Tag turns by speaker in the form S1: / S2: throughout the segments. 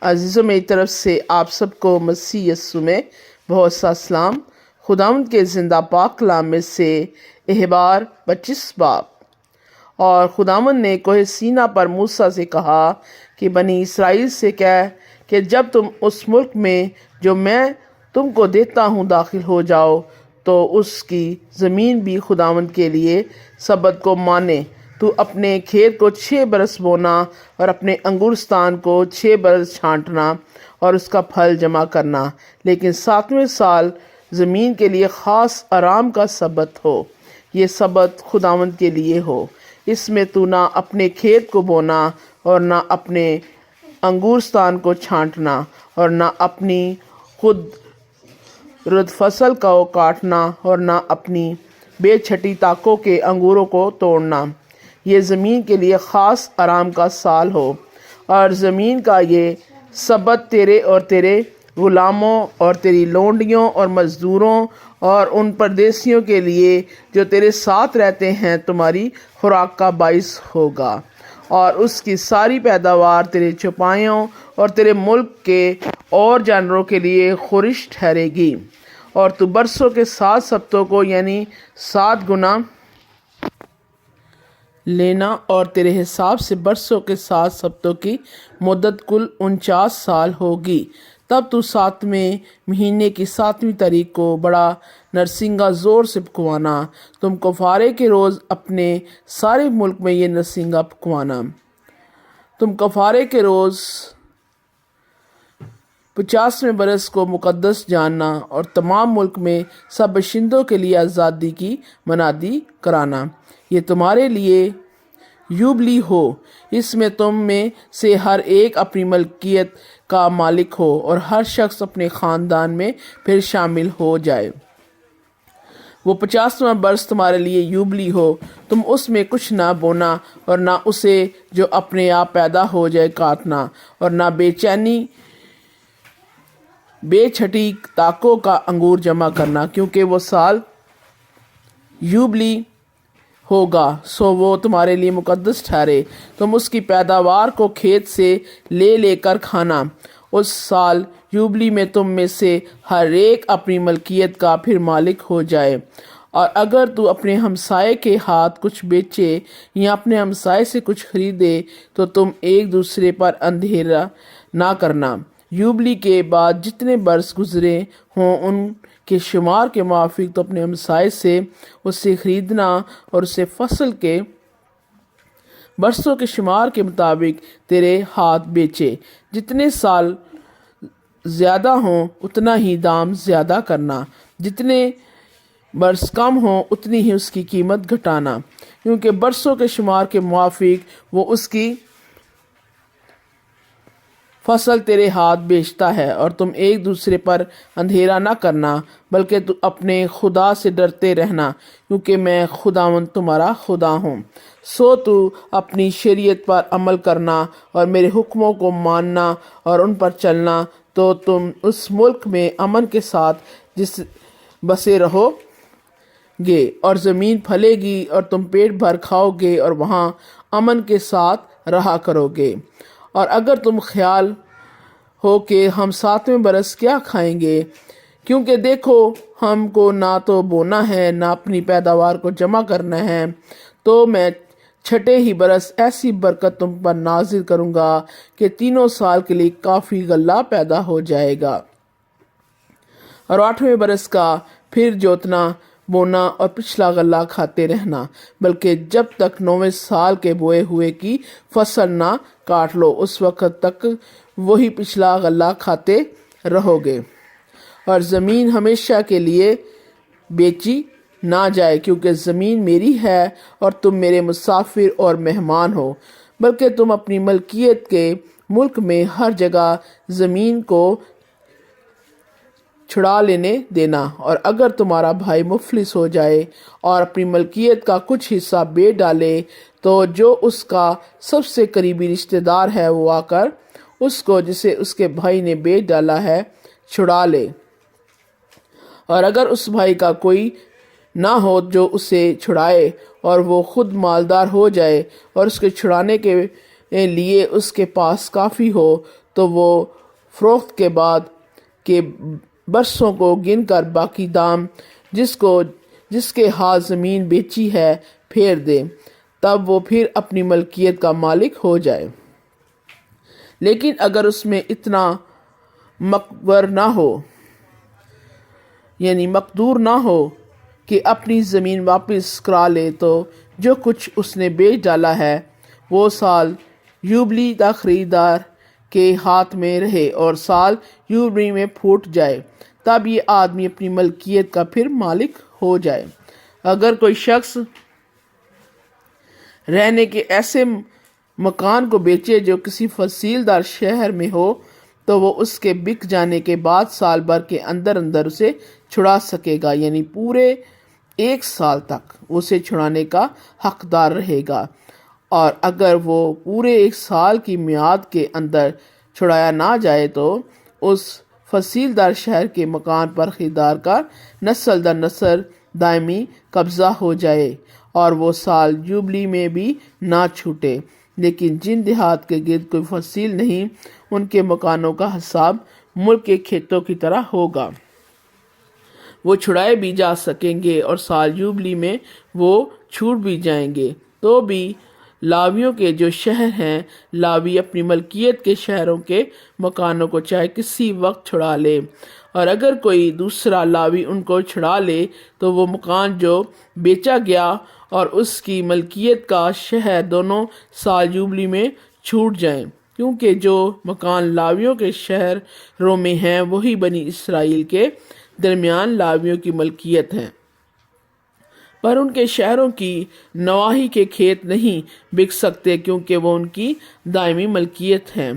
S1: عزیزوں میری طرف سے آپ سب کو مسیح یسوع میں بہت سا سلام۔ خداوند کے زندہ پاک کلام میں سے احبار 25 باب۔ اور خداوند نے کوہ سینا پر موسیٰ سے کہا کہ بنی اسرائیل سے کہہ کہ جب تم اس ملک میں جو میں تم کو دیتا ہوں داخل ہو جاؤ تو اس کی زمین بھی خداوند کے لیے سبت کو مانے۔ تو اپنے کھیت کو 6 برس بونا اور اپنے انگورستان کو 6 برس چھانٹنا اور اس کا پھل جمع کرنا، لیکن 7ویں سال زمین کے لیے خاص آرام کا سبت ہو۔ یہ سبت خداوند کے لیے ہو۔ اس میں تو نہ اپنے کھیت کو بونا اور نہ اپنے انگورستان کو چھانٹنا اور نہ اپنی خود رد فصل کو کاٹنا اور نہ اپنی بے چھٹی طاقوں کے انگوروں کو توڑنا۔ یہ زمین کے لیے خاص آرام کا سال ہو، اور زمین کا یہ سبت تیرے اور تیرے غلاموں اور تیری لونڈیوں اور مزدوروں اور ان پردیسیوں کے لیے جو تیرے ساتھ رہتے ہیں تمہاری خوراک کا باعث ہوگا، اور اس کی ساری پیداوار تیرے چوپایوں اور تیرے ملک کے اور جانوروں کے لیے خورش ٹھہرے گی۔ اور تو برسوں کے 7 سبتوں کو یعنی 7 گنا لینا، اور تیرے حساب سے برسوں کے 7 سبتوں کی مدت کل 49 سال ہوگی۔ تب تو 7ویں مہینے کی 7ویں تاریخ کو بڑا نرسنگا زور سے پکوانا۔ تم کفارے کے روز اپنے سارے ملک میں یہ نرسنگا پکوانا۔ تم کفارے کے روز 50ویں برس کو مقدس جاننا اور تمام ملک میں سب باشندوں کے لیے آزادی کی منادی کرانا۔ یہ تمہارے لیے یوبلی ہو، اس میں تم میں سے ہر ایک اپنی ملکیت کا مالک ہو اور ہر شخص اپنے خاندان میں پھر شامل ہو جائے۔ وہ 50واں برس تمہارے لیے یوبلی ہو، تم اس میں کچھ نہ بونا اور نہ اسے جو اپنے آپ پیدا ہو جائے کاٹنا، اور نہ بے چھٹی طاقوں کا انگور جمع کرنا، کیونکہ وہ سال یوبلی ہوگا، سو وہ تمہارے لیے مقدس ٹھہرے۔ تم اس کی پیداوار کو کھیت سے لے کر کھانا۔ اس سال یوبلی میں تم میں سے ہر ایک اپنی ملکیت کا پھر مالک ہو جائے۔ اور اگر تو اپنے ہمسائے کے ہاتھ کچھ بیچے یا اپنے ہمسائے سے کچھ خریدے تو تم ایک دوسرے پر اندھیرا نہ کرنا۔ یوبلی کے بعد جتنے برس گزرے ہوں ان کے شمار کے موافق تو اپنے ہمسائے سے اسے خریدنا اور اسے فصل کے برسوں کے شمار کے مطابق تیرے ہاتھ بیچے۔ جتنے سال زیادہ ہوں اتنا ہی دام زیادہ کرنا، جتنے برس کم ہوں اتنی ہی اس کی قیمت گھٹانا، کیونکہ برسوں کے شمار کے موافق وہ اس کی فصل تیرے ہاتھ بیچتا ہے۔ اور تم ایک دوسرے پر اندھیرا نہ کرنا، بلکہ تو اپنے خدا سے ڈرتے رہنا، کیونکہ میں خداوند تمہارا خدا ہوں۔ سو تو اپنی شریعت پر عمل کرنا اور میرے حکموں کو ماننا اور ان پر چلنا، تو تم اس ملک میں امن کے ساتھ بسے رہو گے، اور زمین پھلے گی اور تم پیٹ بھر کھاؤ گے اور وہاں امن کے ساتھ رہا کرو گے۔ اور اگر تم خیال ہو کہ ہم 7ویں برس کیا کھائیں گے، کیونکہ دیکھو ہم کو نہ تو بونا ہے نہ اپنی پیداوار کو جمع کرنا ہے، تو میں 6 ہی برس ایسی برکت تم پر نازل کروں گا کہ 3 سال کے لیے کافی غلہ پیدا ہو جائے گا۔ اور 8ویں برس کا پھر جوتنا، بونا اور پچھلا غلہ کھاتے رہنا، بلکہ جب تک 9ویں سال کے بوئے ہوئے کی فصل نہ کاٹ لو اس وقت تک وہی پچھلا غلہ کھاتے رہو گے۔ اور زمین ہمیشہ کے لیے بیچی نہ جائے، کیونکہ زمین میری ہے اور تم میرے مسافر اور مہمان ہو، بلکہ تم اپنی ملکیت کے ملک میں ہر جگہ زمین کو چھڑا لینے دینا۔ اور اگر تمہارا بھائی مفلس ہو جائے اور اپنی ملکیت کا کچھ حصہ بیچ ڈالے تو جو اس کا سب سے قریبی رشتہ دار ہے وہ آ کر اس کو جسے اس کے بھائی نے بیچ ڈالا ہے چھڑا لے۔ اور اگر اس بھائی کا کوئی نہ ہو جو اسے چھڑائے اور وہ خود مالدار ہو جائے اور اس کے چھڑانے کے لیے اس کے پاس کافی ہو، تو وہ فروخت کے بعد کے برسوں کو گن کر باقی دام جس کے ہاتھ زمین بیچی ہے پھیر دے، تب وہ پھر اپنی ملکیت کا مالک ہو جائے۔ لیکن اگر اس میں اتنا مقدور نہ ہو کہ اپنی زمین واپس کرا لے، تو جو کچھ اس نے بیچ ڈالا ہے وہ سال یوبلی تک خریدار کے ہاتھ میں رہے، اور سال یوبلی میں پھوٹ جائے، تب یہ آدمی اپنی ملکیت کا پھر مالک ہو جائے۔ اگر کوئی شخص رہنے کے ایسے مکان کو بیچے جو کسی فصیل دار شہر میں ہو، تو وہ اس کے بک جانے کے بعد سال بھر کے اندر اسے چھڑا سکے گا، یعنی پورے 1 سال تک اسے چھڑانے کا حقدار رہے گا۔ اور اگر وہ پورے 1 سال کی میعاد کے اندر چھڑایا نہ جائے تو اس فصیل دار شہر کے مکان پر خریدار کا نسل در نسل دائمی قبضہ ہو جائے، اور وہ سال جوبلی میں بھی نہ چھوٹے۔ لیکن جن دیہات کے گرد کوئی فصیل نہیں، ان کے مکانوں کا حساب ملک کے کھیتوں کی طرح ہوگا، وہ چھڑائے بھی جا سکیں گے، اور سال جوبلی میں وہ چھوٹ بھی جائیں گے۔ تو بھی لاویوں کے جو شہر ہیں، لاوی اپنی ملکیت کے شہروں کے مکانوں کو چاہے کسی وقت چھڑا لے، اور اگر کوئی دوسرا لاوی ان کو چھڑا لے تو وہ مکان جو بیچا گیا اور اس کی ملکیت کا شہر دونوں سال جوبلی میں چھوٹ جائیں، کیونکہ جو مکان لاویوں کے شہروں میں ہیں وہی بنی اسرائیل کے درمیان لاویوں کی ملکیت ہیں، پر ان کے شہروں کی نواحی کے کھیت نہیں بک سکتے، کیونکہ وہ ان کی دائمی ملکیت ہیں۔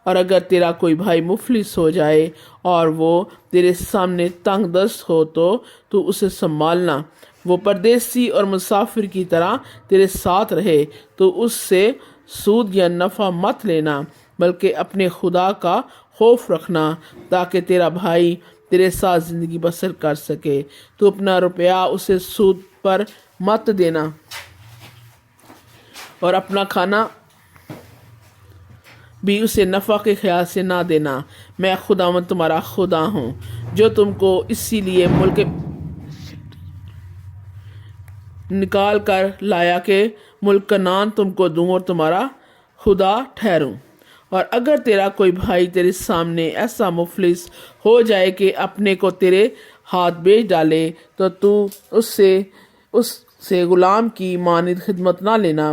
S1: اور اگر تیرا کوئی بھائی مفلس ہو جائے اور وہ تیرے سامنے تنگ دست ہو تو اسے سنبھالنا، وہ پردیسی اور مسافر کی طرح تیرے ساتھ رہے، تو اس سے سود یا نفع مت لینا، بلکہ اپنے خدا کا خوف رکھنا، تاکہ تیرا بھائی تیرے ساتھ زندگی بسر کر سکے۔ تو اپنا روپیہ اسے سود پر مت دینا، اور اپنا کھانا بھی اسے نفع کے خیال سے نہ دینا۔ میں خداوند تمہارا خدا ہوں، جو تم کو اسی لیے ملک نکال کر لایا کہ ملک کنعان تم کو دوں اور تمہارا خدا ٹھہروں۔ اور اگر تیرا کوئی بھائی تیرے سامنے ایسا مفلس ہو جائے کہ اپنے کو تیرے ہاتھ بیچ ڈالے، تو اس سے غلام کی مانند خدمت نہ لینا،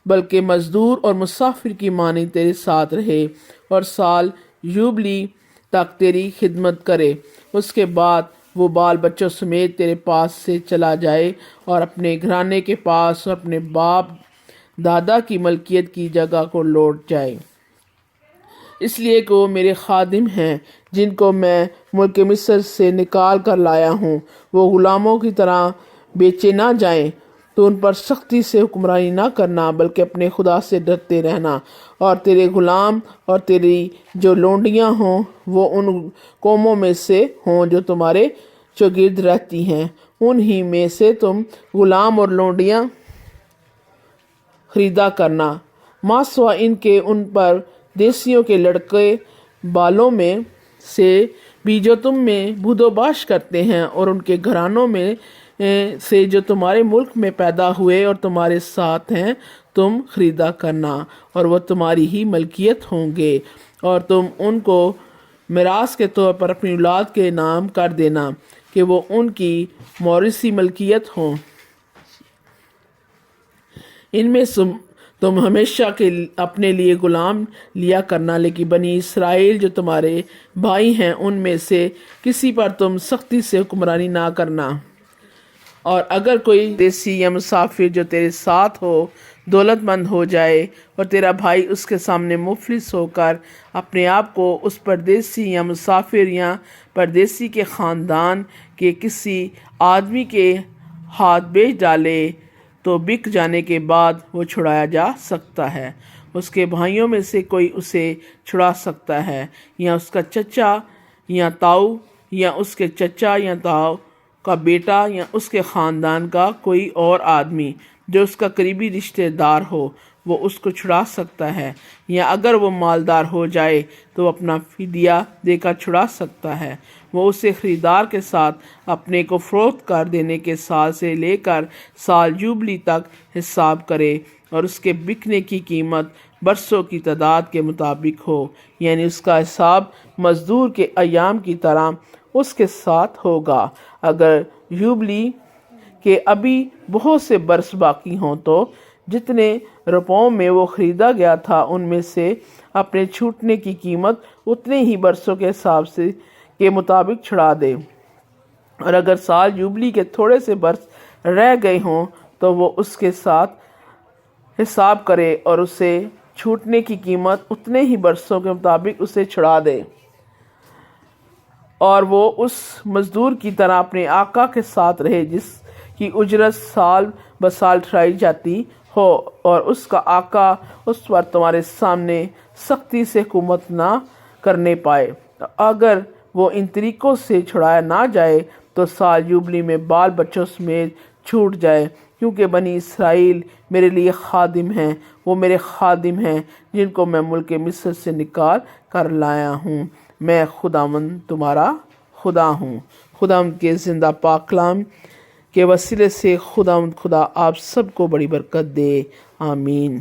S1: بلکہ مزدور اور مسافر کی مانند تیرے ساتھ رہے، اور سال یوبلی تک تیری خدمت کرے۔ اس کے بعد وہ بال بچوں سمیت تیرے پاس سے چلا جائے اور اپنے گھرانے کے پاس اور اپنے باپ دادا کی ملکیت کی جگہ کو لوٹ جائے، اس لیے کہ وہ میرے خادم ہیں جن کو میں ملک مصر سے نکال کر لایا ہوں، وہ غلاموں کی طرح بیچے نہ جائیں۔ تو ان پر سختی سے حکمرانی نہ کرنا، بلکہ اپنے خدا سے ڈرتے رہنا، اور تیرے غلام اور تیری جو لونڈیاں ہوں وہ ان قوموں میں سے ہوں جو تمہارے چوگرد رہتی ہیں، انہی میں سے تم غلام اور لونڈیاں خریدا کرنا، ماں سوا ان کے ان پر دیسیوں کے لڑکے بالوں میں سے بھی جو تم میں بدوباش کرتے ہیں، اور ان کے گھرانوں میں سے جو تمہارے ملک میں پیدا ہوئے اور تمہارے ساتھ ہیں تم خریدا کرنا، اور وہ تمہاری ہی ملکیت ہوں گے، اور تم ان کو میراث کے طور پر اپنی اولاد کے نام کر دینا کہ وہ ان کی موروثی ملکیت ہوں۔ ان میں تم ہمیشہ کے اپنے لیے غلام لیا کرنا، لیکن بنی اسرائیل جو تمہارے بھائی ہیں ان میں سے کسی پر تم سختی سے حکمرانی نہ کرنا۔ اور اگر کوئی دیسی یا مسافر جو تیرے ساتھ ہو دولت مند ہو جائے، اور تیرا بھائی اس کے سامنے مفلس ہو کر اپنے آپ کو اس پردیسی یا مسافر یا پردیسی کے خاندان کے کسی آدمی کے ہاتھ بیچ ڈالے، تو بک جانے کے بعد وہ چھڑایا جا سکتا ہے۔ اس کے بھائیوں میں سے کوئی اسے چھڑا سکتا ہے، یا اس کا چچا یا تاؤ، یا اس کے چچا یا تاؤ کا بیٹا، یا اس کے خاندان کا کوئی اور آدمی جو اس کا قریبی رشتہ دار ہو، وہ اس کو چھڑا سکتا ہے، یا اگر وہ مالدار ہو جائے تو وہ اپنا فدیہ دے کر چھڑا سکتا ہے۔ وہ اسے خریدار کے ساتھ اپنے کو فروخت کر دینے کے سال سے لے کر سال جوبلی تک حساب کرے، اور اس کے بکنے کی قیمت برسوں کی تعداد کے مطابق ہو، یعنی اس کا حساب مزدور کے ایام کی طرح اس کے ساتھ ہوگا۔ اگر جوبلی کے ابھی بہت سے برس باقی ہوں تو جتنے روپوں میں وہ خریدا گیا تھا ان میں سے اپنے چھوٹنے کی قیمت اتنے ہی برسوں کے حساب سے کے مطابق چھڑا دے، اور اگر سال جوبلی کے تھوڑے سے برس رہ گئے ہوں تو وہ اس کے ساتھ حساب کرے اور اسے چھوٹنے کی قیمت اتنے ہی برسوں کے مطابق اسے چھڑا دے، اور وہ اس مزدور کی طرح اپنے آقا کے ساتھ رہے جس کی اجرت سال بسال ٹھہرائی جاتی ہو، اور اس کا آقا اس پر تمہارے سامنے سختی سے حکومت نہ کرنے پائے۔ اگر وہ ان طریقوں سے چھڑایا نہ جائے تو سال جوبلی میں بال بچوں سمیت چھوٹ جائے، کیونکہ بنی اسرائیل میرے لیے خادم ہیں، وہ میرے خادم ہیں جن کو میں ملک مصر سے نکال کر لایا ہوں۔ میں خداوند تمہارا خدا ہوں۔ خداوند کے زندہ پاک کلام کے وسیلے سے خداوند خدا آپ سب کو بڑی برکت دے، آمین۔